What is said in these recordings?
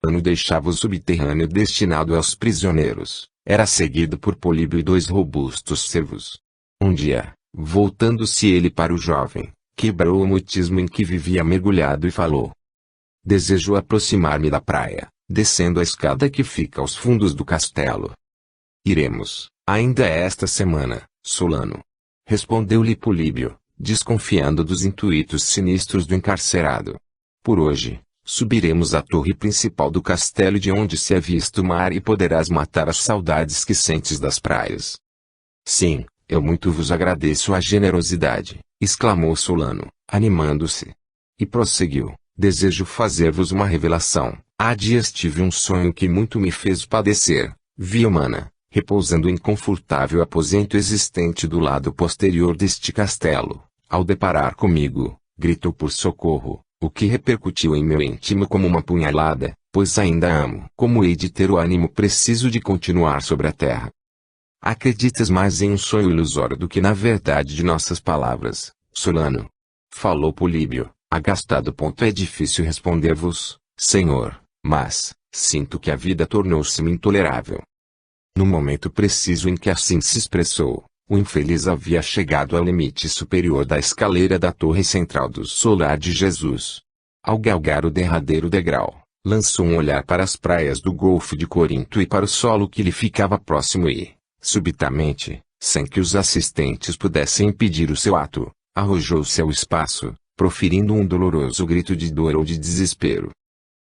plano deixava o subterrâneo destinado aos prisioneiros. Era seguido por Políbio e 2 robustos servos. Um dia, voltando-se ele para o jovem, quebrou o mutismo em que vivia mergulhado e falou: desejo aproximar-me da praia, descendo a escada que fica aos fundos do castelo. Iremos, ainda esta semana, Solano. Respondeu-lhe Políbio, desconfiando dos intuitos sinistros do encarcerado. Por hoje, subiremos à torre principal do castelo de onde se é visto o mar e poderás matar as saudades que sentes das praias. Sim, eu muito vos agradeço a generosidade, exclamou Solano, animando-se. E prosseguiu: desejo fazer-vos uma revelação. Há dias tive um sonho que muito me fez padecer. Vi Humana, repousando em confortável aposento existente do lado posterior deste castelo. Ao deparar comigo, gritou por socorro, o que repercutiu em meu íntimo como uma punhalada, pois ainda amo. Como hei de ter o ânimo preciso de continuar sobre a terra? Acreditas mais em um sonho ilusório do que na verdade de nossas palavras, Solano? Falou Políbio, agastado. É difícil responder-vos, senhor, mas sinto que a vida tornou-se-me intolerável. No momento preciso em que assim se expressou, o infeliz havia chegado ao limite superior da escaleira da torre central do solar de Jesus. Ao galgar o derradeiro degrau, lançou um olhar para as praias do Golfo de Corinto e para o solo que lhe ficava próximo e, subitamente, sem que os assistentes pudessem impedir o seu ato, arrojou-se ao espaço, proferindo um doloroso grito de dor ou de desespero.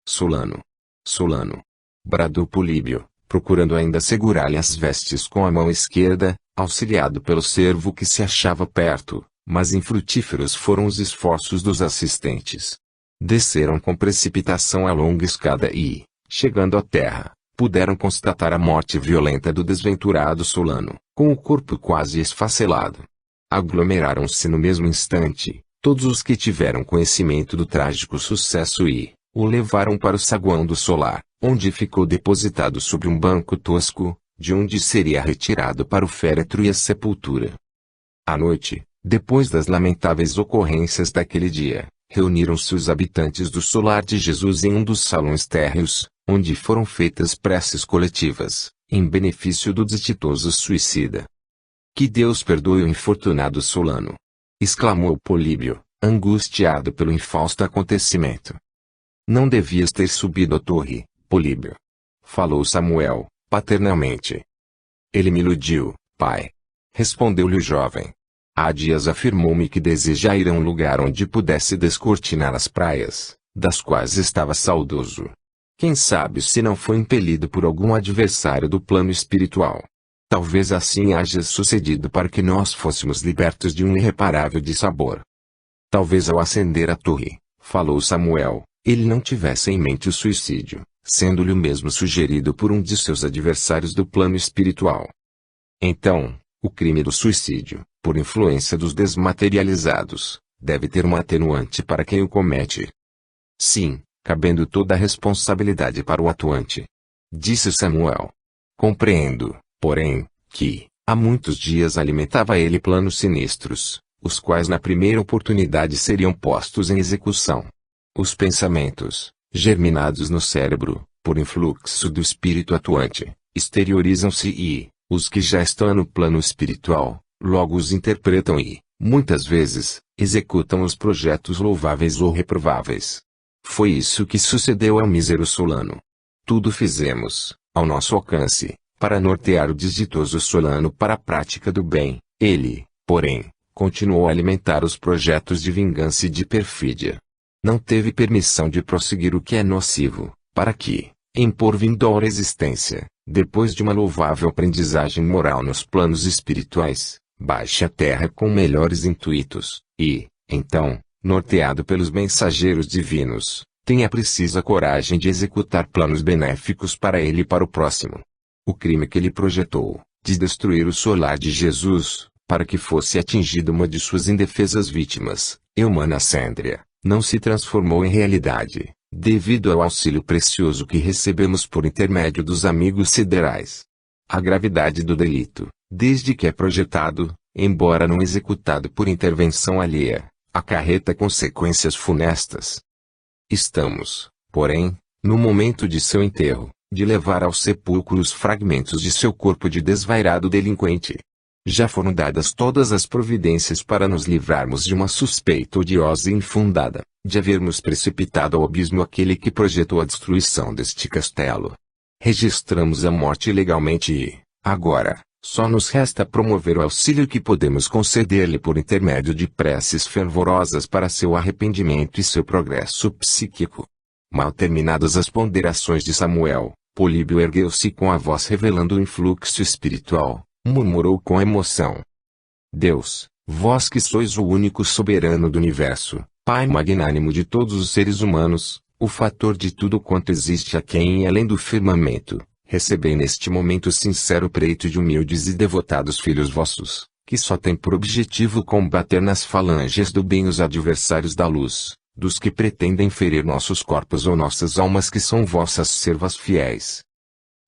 Solano! Solano! Bradou Políbio, procurando ainda segurar-lhe as vestes com a mão esquerda, auxiliado pelo servo que se achava perto, mas infrutíferos foram os esforços dos assistentes. Desceram com precipitação a longa escada e, chegando à terra, puderam constatar a morte violenta do desventurado Solano, com o corpo quase esfacelado. Aglomeraram-se no mesmo instante, todos os que tiveram conhecimento do trágico sucesso e o levaram para o saguão do solar, onde ficou depositado sobre um banco tosco, de onde seria retirado para o féretro e a sepultura. À noite, depois das lamentáveis ocorrências daquele dia, reuniram-se os habitantes do solar de Jesus em um dos salões térreos, onde foram feitas preces coletivas, em benefício do desditoso suicida. Que Deus perdoe o infortunado Solano! Exclamou Políbio, angustiado pelo infausto acontecimento. Não devias ter subido à torre, Políbio. Falou Samuel, paternalmente. Ele me iludiu, pai. Respondeu-lhe o jovem. Há dias afirmou-me que deseja ir a um lugar onde pudesse descortinar as praias, das quais estava saudoso. Quem sabe se não foi impelido por algum adversário do plano espiritual. Talvez assim haja sucedido para que nós fôssemos libertos de um irreparável dissabor. Talvez ao ascender a torre, falou Samuel, ele não tivesse em mente o suicídio, sendo-lhe o mesmo sugerido por um de seus adversários do plano espiritual. Então, o crime do suicídio, por influência dos desmaterializados, deve ter uma atenuante para quem o comete. Sim, cabendo toda a responsabilidade para o atuante. Disse Samuel. Compreendo, porém, que, há muitos dias alimentava ele planos sinistros, os quais na primeira oportunidade seriam postos em execução. Os pensamentos, germinados no cérebro, por influxo do espírito atuante, exteriorizam-se e, os que já estão no plano espiritual, logo os interpretam e, muitas vezes, executam os projetos louváveis ou reprováveis. Foi isso que sucedeu ao mísero Solano. Tudo fizemos, ao nosso alcance, para nortear o desditoso Solano para a prática do bem. Ele, porém, continuou a alimentar os projetos de vingança e de perfídia. Não teve permissão de prosseguir o que é nocivo, para que, em por vindoura existência, depois de uma louvável aprendizagem moral nos planos espirituais, baixe a terra com melhores intuitos, e, então, norteado pelos mensageiros divinos, tenha precisa coragem de executar planos benéficos para ele e para o próximo. O crime que ele projetou, de destruir o solar de Jesus, para que fosse atingida uma de suas indefesas vítimas, Eumana Sêndria, não se transformou em realidade, devido ao auxílio precioso que recebemos por intermédio dos amigos siderais. A gravidade do delito, desde que é projetado, embora não executado por intervenção alheia, acarreta consequências funestas. Estamos, porém, no momento de seu enterro, de levar ao sepulcro os fragmentos de seu corpo de desvairado delinquente. Já foram dadas todas as providências para nos livrarmos de uma suspeita odiosa e infundada, de havermos precipitado ao abismo aquele que projetou a destruição deste castelo. Registramos a morte legalmente e, agora, só nos resta promover o auxílio que podemos conceder-lhe por intermédio de preces fervorosas para seu arrependimento e seu progresso psíquico. Mal terminadas as ponderações de Samuel, Políbio ergueu-se com a voz revelando o influxo espiritual, murmurou com emoção: Deus, vós que sois o único soberano do universo, Pai magnânimo de todos os seres humanos, o fator de tudo quanto existe aquém e além do firmamento, recebei neste momento o sincero preito de humildes e devotados filhos vossos, que só têm por objetivo combater nas falanges do bem os adversários da luz, dos que pretendem ferir nossos corpos ou nossas almas que são vossas servas fiéis.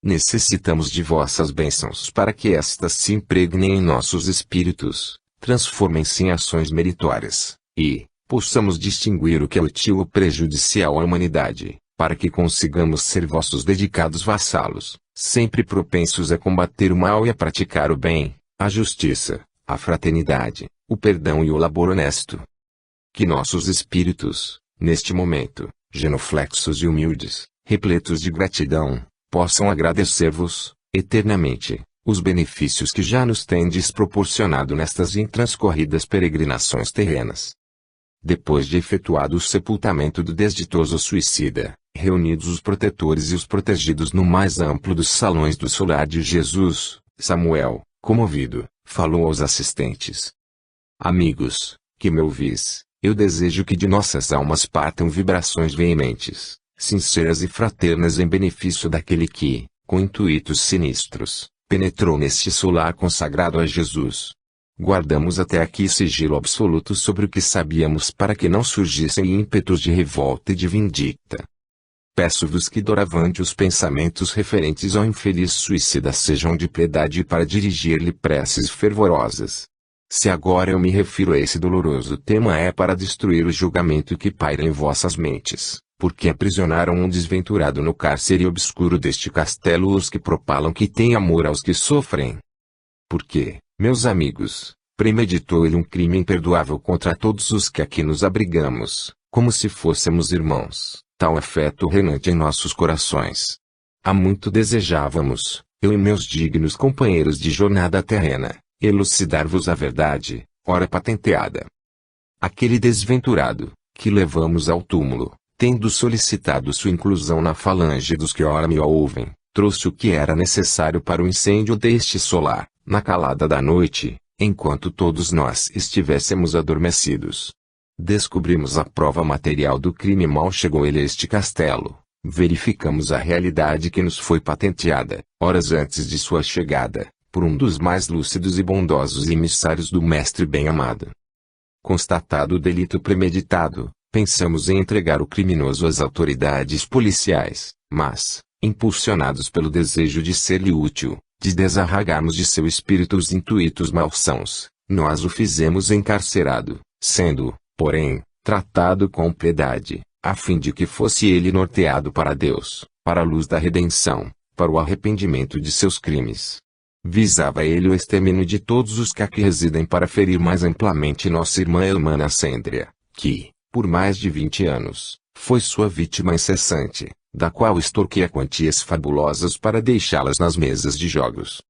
Necessitamos de vossas bênçãos para que estas se impregnem em nossos espíritos, transformem-se em ações meritórias, e possamos distinguir o que é útil ou prejudicial à humanidade, para que consigamos ser vossos dedicados vassalos, sempre propensos a combater o mal e a praticar o bem, a justiça, a fraternidade, o perdão e o labor honesto. Que nossos espíritos, neste momento, genuflexos e humildes, repletos de gratidão, possam agradecer-vos, eternamente, os benefícios que já nos tendes proporcionado nestas intranscorridas peregrinações terrenas. Depois de efetuado o sepultamento do desditoso suicida, reunidos os protetores e os protegidos no mais amplo dos salões do solar de Jesus, Samuel, comovido, falou aos assistentes: Amigos, que me ouvis, eu desejo que de nossas almas partam vibrações veementes, sinceras e fraternas em benefício daquele que, com intuitos sinistros, penetrou neste solar consagrado a Jesus. Guardamos até aqui sigilo absoluto sobre o que sabíamos para que não surgissem ímpetos de revolta e de vindicta. Peço-vos que doravante os pensamentos referentes ao infeliz suicida sejam de piedade para dirigir-lhe preces fervorosas. Se agora eu me refiro a esse doloroso tema é para destruir o julgamento que paira em vossas mentes, porque aprisionaram um desventurado no cárcere obscuro deste castelo os que propalam que tem amor aos que sofrem. Porque, meus amigos, premeditou ele um crime imperdoável contra todos os que aqui nos abrigamos, como se fôssemos irmãos, tal afeto renante em nossos corações. Há muito desejávamos, eu e meus dignos companheiros de jornada terrena, elucidar-vos a verdade, ora patenteada. Aquele desventurado, que levamos ao túmulo, tendo solicitado sua inclusão na falange dos que ora me ouvem, trouxe o que era necessário para o incêndio deste solar, na calada da noite, enquanto todos nós estivéssemos adormecidos. Descobrimos a prova material do crime mal chegou ele a este castelo, verificamos a realidade que nos foi patenteada, horas antes de sua chegada, por um dos mais lúcidos e bondosos emissários do Mestre bem-amado. Constatado o delito premeditado, pensamos em entregar o criminoso às autoridades policiais, mas, impulsionados pelo desejo de ser-lhe útil, de desarraigarmos de seu espírito os intuitos malsãos, nós o fizemos encarcerado, sendo, porém, tratado com piedade, a fim de que fosse ele norteado para Deus, para a luz da redenção, para o arrependimento de seus crimes. Visava ele o extermínio de todos os que aqui residem para ferir mais amplamente nossa irmã Elmanacêndria, que, por mais de 20 anos, foi sua vítima incessante, da qual extorquia quantias fabulosas para deixá-las nas mesas de jogos.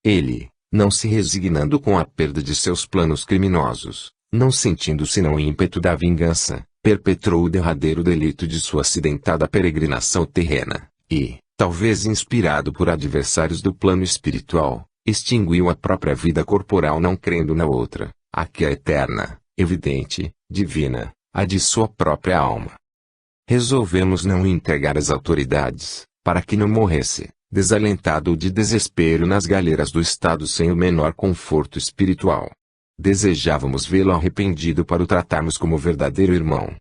Ele, não se resignando com a perda de seus planos criminosos, não sentindo senão o ímpeto da vingança, perpetrou o derradeiro delito de sua acidentada peregrinação terrena, e, talvez inspirado por adversários do plano espiritual, extinguiu a própria vida corporal não crendo na outra, a que é eterna, evidente, divina, a de sua própria alma. Resolvemos não o entregar às autoridades, para que não morresse, desalentado ou de desespero nas galheiras do Estado sem o menor conforto espiritual. Desejávamos vê-lo arrependido para o tratarmos como verdadeiro irmão.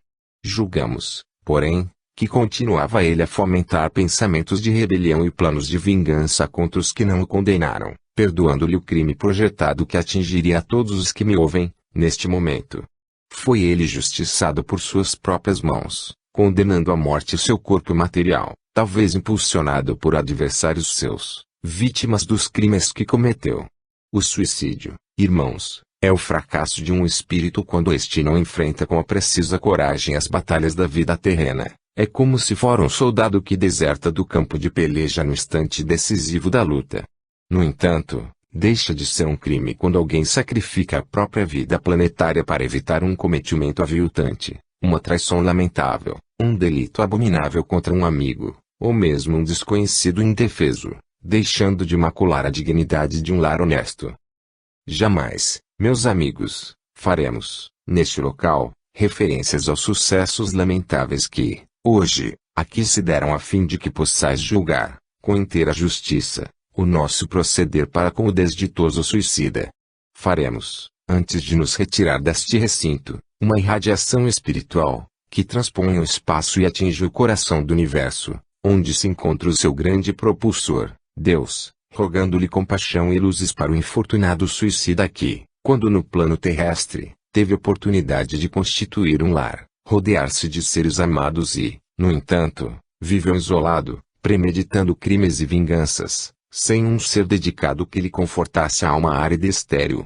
Julgamos, porém, que continuava ele a fomentar pensamentos de rebelião e planos de vingança contra os que não o condenaram, perdoando-lhe o crime projetado que atingiria a todos os que me ouvem, neste momento. Foi ele justiçado por suas próprias mãos, condenando à morte seu corpo material, talvez impulsionado por adversários seus, vítimas dos crimes que cometeu. O suicídio, irmãos, é o fracasso de um espírito quando este não enfrenta com a precisa coragem as batalhas da vida terrena. É como se for um soldado que deserta do campo de peleja no instante decisivo da luta. No entanto, deixa de ser um crime quando alguém sacrifica a própria vida planetária para evitar um cometimento aviltante, uma traição lamentável, um delito abominável contra um amigo, ou mesmo um desconhecido indefeso, deixando de macular a dignidade de um lar honesto. Jamais, meus amigos, faremos, neste local, referências aos sucessos lamentáveis que, hoje, aqui se deram a fim de que possais julgar, com inteira justiça, o nosso proceder para com o desditoso suicida. Faremos, antes de nos retirar deste recinto, uma irradiação espiritual, que transponha o espaço e atinja o coração do universo, onde se encontra o seu grande propulsor, Deus, rogando-lhe compaixão e luzes para o infortunado suicida que, quando no plano terrestre, teve oportunidade de constituir um lar, rodear-se de seres amados e, no entanto, viveu isolado, premeditando crimes e vinganças, sem um ser dedicado que lhe confortasse a alma árida e estéril.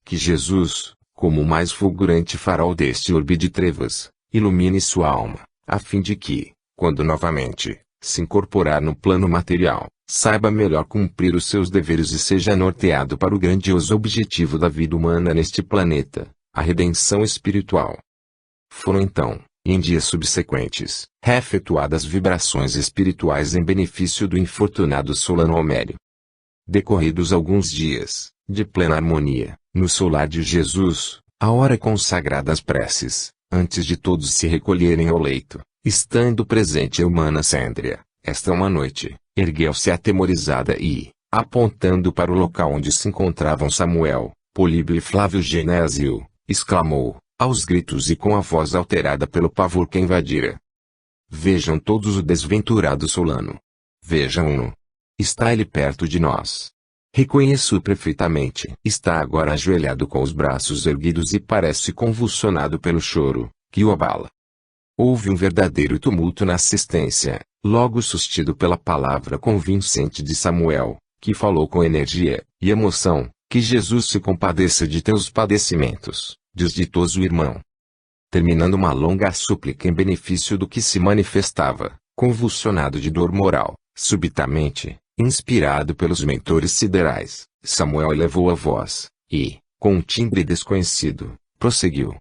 Que Jesus, como o mais fulgurante farol deste orbe de trevas, ilumine sua alma, a fim de que, quando novamente se incorporar no plano material, saiba melhor cumprir os seus deveres e seja norteado para o grandioso objetivo da vida humana neste planeta, a redenção espiritual. Foram então, em dias subsequentes, efetuadas vibrações espirituais em benefício do infortunado Solano Homério. Decorridos alguns dias, de plena harmonia, no solar de Jesus, a hora consagrada às preces, antes de todos se recolherem ao leito, estando presente Eumana Sêndria, esta uma noite, ergueu-se atemorizada e, apontando para o local onde se encontravam Samuel, Políbio e Flávio Genésio, exclamou, aos gritos e com a voz alterada pelo pavor que invadira: Vejam todos o desventurado Solano. Vejam-no. Está ele perto de nós. Reconheço-o perfeitamente. Está agora ajoelhado com os braços erguidos e parece convulsionado pelo choro, que o abala. Houve um verdadeiro tumulto na assistência, logo sustido pela palavra convincente de Samuel, que falou com energia e emoção: que Jesus se compadeça de teus padecimentos, diz ditoso irmão. Terminando uma longa súplica em benefício do que se manifestava, convulsionado de dor moral, subitamente, inspirado pelos mentores siderais, Samuel elevou a voz, e, com um timbre desconhecido, prosseguiu: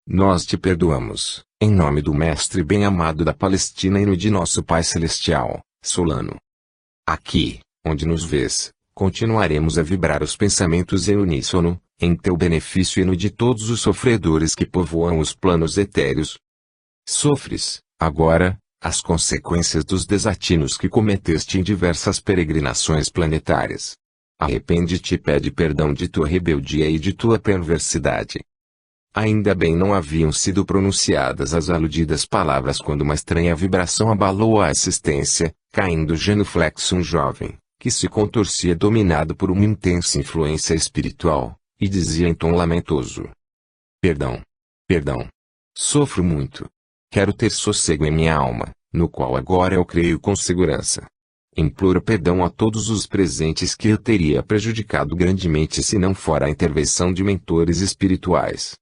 Nós te perdoamos, em nome do Mestre bem-amado da Palestina e no de nosso Pai Celestial, Solano. Aqui, onde nos vês, continuaremos a vibrar os pensamentos em uníssono, em teu benefício e no de todos os sofredores que povoam os planos etéreos. Sofres, agora, as consequências dos desatinos que cometeste em diversas peregrinações planetárias. Arrepende-te e pede perdão de tua rebeldia e de tua perversidade. Ainda bem não haviam sido pronunciadas as aludidas palavras quando uma estranha vibração abalou a assistência, caindo genuflexo um jovem, que se contorcia dominado por uma intensa influência espiritual, e dizia em tom lamentoso: Perdão. Perdão. Sofro muito. Quero ter sossego em minha alma, no qual agora eu creio com segurança. Imploro perdão a todos os presentes que eu teria prejudicado grandemente se não fora a intervenção de mentores espirituais.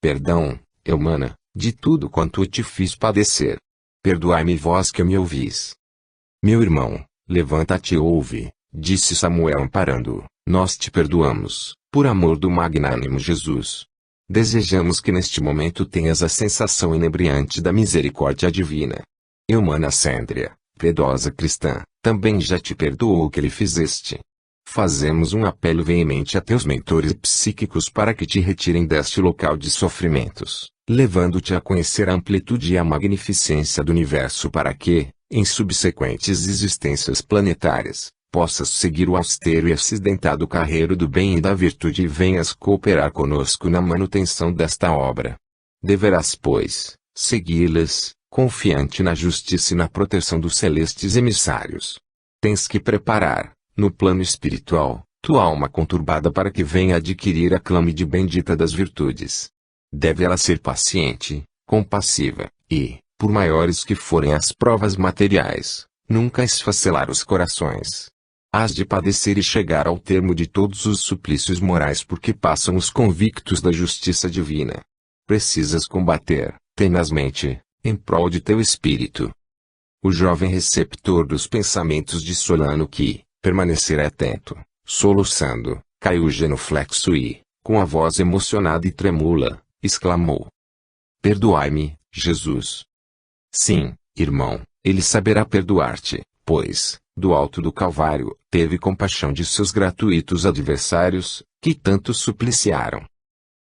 Perdão, Eumana, de tudo quanto eu te fiz padecer. Perdoai-me vós que me ouvis. Meu irmão, levanta-te e ouve, disse Samuel amparando-o. Nós te perdoamos, por amor do magnânimo Jesus. Desejamos que neste momento tenhas a sensação inebriante da misericórdia divina. Eumana Sêndria, piedosa cristã, também já te perdoou o que lhe fizeste. Fazemos um apelo veemente a teus mentores psíquicos para que te retirem deste local de sofrimentos, levando-te a conhecer a amplitude e a magnificência do universo para que, em subsequentes existências planetárias, possas seguir o austero e acidentado carreiro do bem e da virtude e venhas cooperar conosco na manutenção desta obra. Deverás, pois, segui-las, confiante na justiça e na proteção dos celestes emissários. Tens que preparar, no plano espiritual, tua alma conturbada para que venha adquirir a clâmide bendita das virtudes. Deve ela ser paciente, compassiva, e, por maiores que forem as provas materiais, nunca esfacelar os corações. Hás de padecer e chegar ao termo de todos os suplícios morais porque passam os convictos da justiça divina. Precisas combater, tenazmente, em prol de teu espírito. O jovem receptor dos pensamentos de Solano que, permanecer atento, soluçando, caiu genuflexo e, com a voz emocionada e tremula, exclamou: Perdoai-me, Jesus. Sim, irmão, ele saberá perdoar-te, pois, do alto do Calvário, teve compaixão de seus gratuitos adversários, que tanto supliciaram.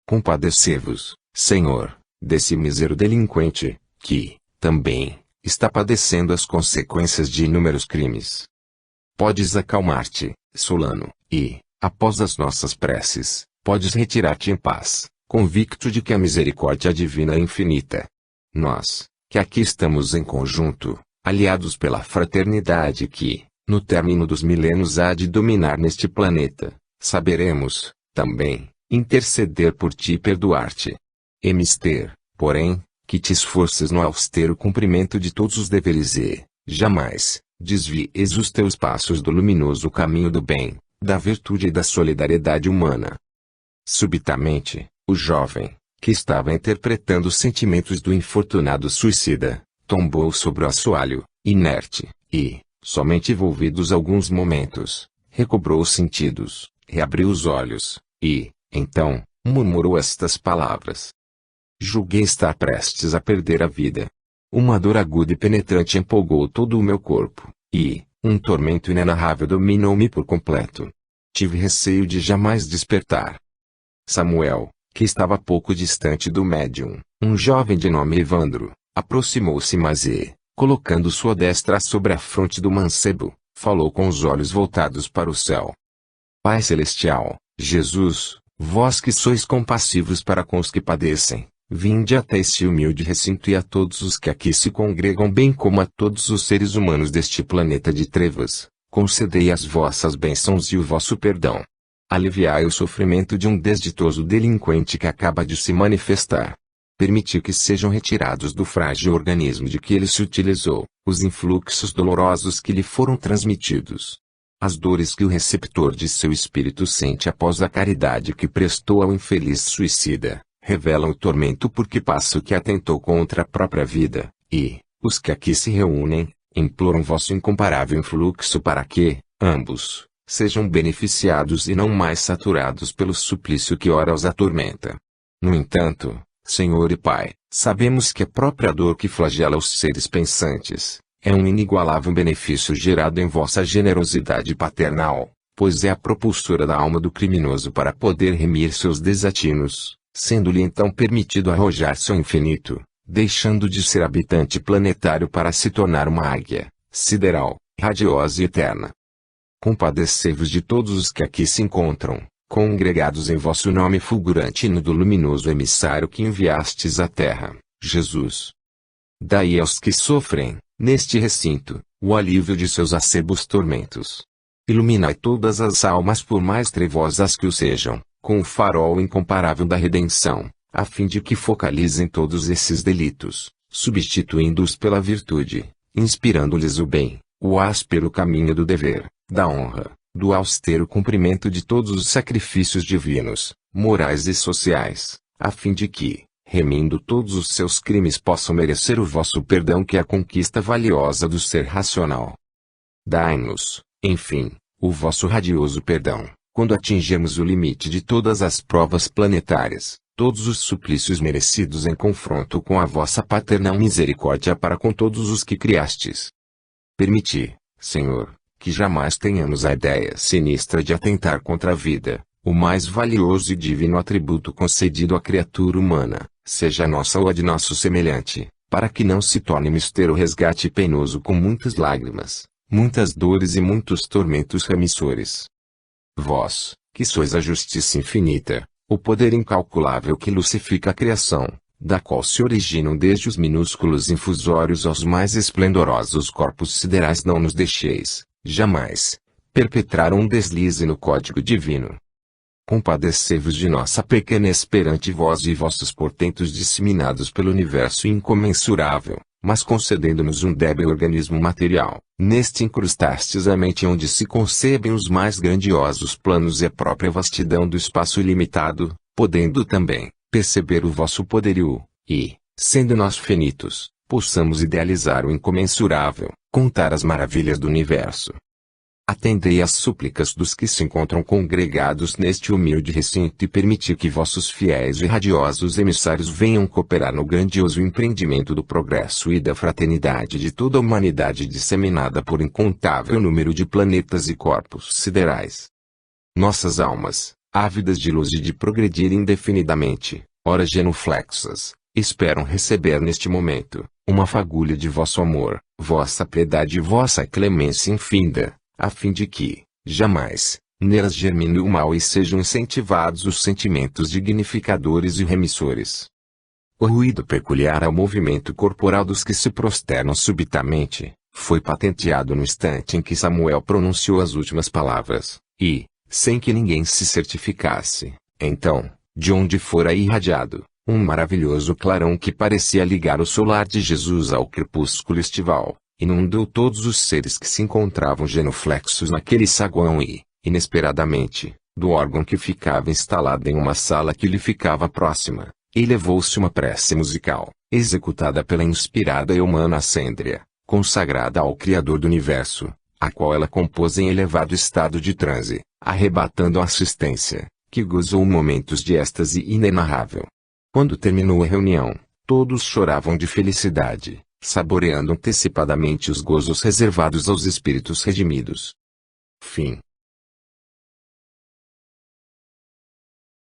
Compadecei-vos, Senhor, desse mísero delinquente, que, também, está padecendo as consequências de inúmeros crimes. Podes acalmar-te, Solano, e, após as nossas preces, podes retirar-te em paz, convicto de que a misericórdia divina é infinita. Nós, que aqui estamos em conjunto, aliados pela fraternidade que, no término dos milênios há de dominar neste planeta, saberemos, também, interceder por ti e perdoar-te. É mister, porém, que te esforces no austero cumprimento de todos os deveres e, jamais, desvies os teus passos do luminoso caminho do bem, da virtude e da solidariedade humana. Subitamente, o jovem, que estava interpretando os sentimentos do infortunado suicida, tombou sobre o assoalho, inerte, e, somente envolvidos alguns momentos, recobrou os sentidos, reabriu os olhos, e, então, murmurou estas palavras: Julguei estar prestes a perder a vida. Uma dor aguda e penetrante empolgou todo o meu corpo, e, um tormento inenarrável dominou-me por completo. Tive receio de jamais despertar. Samuel, que estava pouco distante do médium, um jovem de nome Evandro, aproximou-se mas colocando sua destra sobre a fronte do mancebo, falou com os olhos voltados para o céu: Pai Celestial, Jesus, vós que sois compassivos para com os que padecem, vinde até este humilde recinto e a todos os que aqui se congregam bem como a todos os seres humanos deste planeta de trevas, concedei as vossas bênçãos e o vosso perdão. Aliviai o sofrimento de um desditoso delinquente que acaba de se manifestar. Permitiu que sejam retirados do frágil organismo de que ele se utilizou, os influxos dolorosos que lhe foram transmitidos. As dores que o receptor de seu espírito sente após a caridade que prestou ao infeliz suicida, revelam o tormento por que passa o que atentou contra a própria vida, e, os que aqui se reúnem, imploram vosso incomparável influxo para que, ambos, sejam beneficiados e não mais saturados pelo suplício que ora os atormenta. No entanto, Senhor e Pai, sabemos que a própria dor que flagela os seres pensantes, é um inigualável benefício gerado em vossa generosidade paternal, pois é a propulsora da alma do criminoso para poder remir seus desatinos, sendo-lhe então permitido arrojar-se ao infinito, deixando de ser habitante planetário para se tornar uma águia, sideral, radiosa e eterna. Compadecei-vos de todos os que aqui se encontram, congregados em vosso nome fulgurante e no do luminoso emissário que enviastes à terra, Jesus. Dai aos que sofrem, neste recinto, o alívio de seus acerbos tormentos. Iluminai todas as almas por mais trevosas que o sejam, com o farol incomparável da redenção, a fim de que focalizem todos esses delitos, substituindo-os pela virtude, inspirando-lhes o bem, o áspero caminho do dever, da honra, do austero cumprimento de todos os sacrifícios divinos, morais e sociais, a fim de que, remindo todos os seus crimes possam merecer o vosso perdão que é a conquista valiosa do ser racional. Dai-nos, enfim, o vosso radioso perdão, quando atingirmos o limite de todas as provas planetárias, todos os suplícios merecidos em confronto com a vossa paternal misericórdia para com todos os que criastes. Permiti, Senhor, que jamais tenhamos a ideia sinistra de atentar contra a vida, o mais valioso e divino atributo concedido à criatura humana, seja nossa ou a de nosso semelhante, para que não se torne mister o resgate penoso com muitas lágrimas, muitas dores e muitos tormentos remissores. Vós, que sois a justiça infinita, o poder incalculável que lucifica a criação, da qual se originam desde os minúsculos infusórios aos mais esplendorosos corpos siderais, não nos deixeis, jamais, perpetrar um deslize no código divino. Compadecei-vos de nossa pequenez perante vós e vossos portentos disseminados pelo universo incomensurável, mas concedendo-nos um débil organismo material. Neste incrustastes a mente onde se concebem os mais grandiosos planos e a própria vastidão do espaço ilimitado, podendo também perceber o vosso poderio, e, sendo nós finitos, possamos idealizar o incomensurável, contar as maravilhas do universo. Atendei às súplicas dos que se encontram congregados neste humilde recinto e permiti que vossos fiéis e radiosos emissários venham cooperar no grandioso empreendimento do progresso e da fraternidade de toda a humanidade disseminada por incontável número de planetas e corpos siderais. Nossas almas, ávidas de luz e de progredir indefinidamente, ora genuflexas, esperam receber neste momento uma fagulha de vosso amor, vossa piedade e vossa clemência infinda, a fim de que, jamais, nelas germine o mal e sejam incentivados os sentimentos dignificadores e remissores. O ruído peculiar ao movimento corporal dos que se prosternam subitamente, foi patenteado no instante em que Samuel pronunciou as últimas palavras, e, sem que ninguém se certificasse, então, de onde fora irradiado, um maravilhoso clarão que parecia ligar o solar de Jesus ao crepúsculo estival, inundou todos os seres que se encontravam genuflexos naquele saguão e, inesperadamente, do órgão que ficava instalado em uma sala que lhe ficava próxima, elevou-se uma prece musical, executada pela inspirada e humana Acêndria, consagrada ao Criador do Universo, a qual ela compôs em elevado estado de transe, arrebatando a assistência, que gozou momentos de êxtase inenarrável. Quando terminou a reunião, todos choravam de felicidade, saboreando antecipadamente os gozos reservados aos espíritos redimidos. Fim.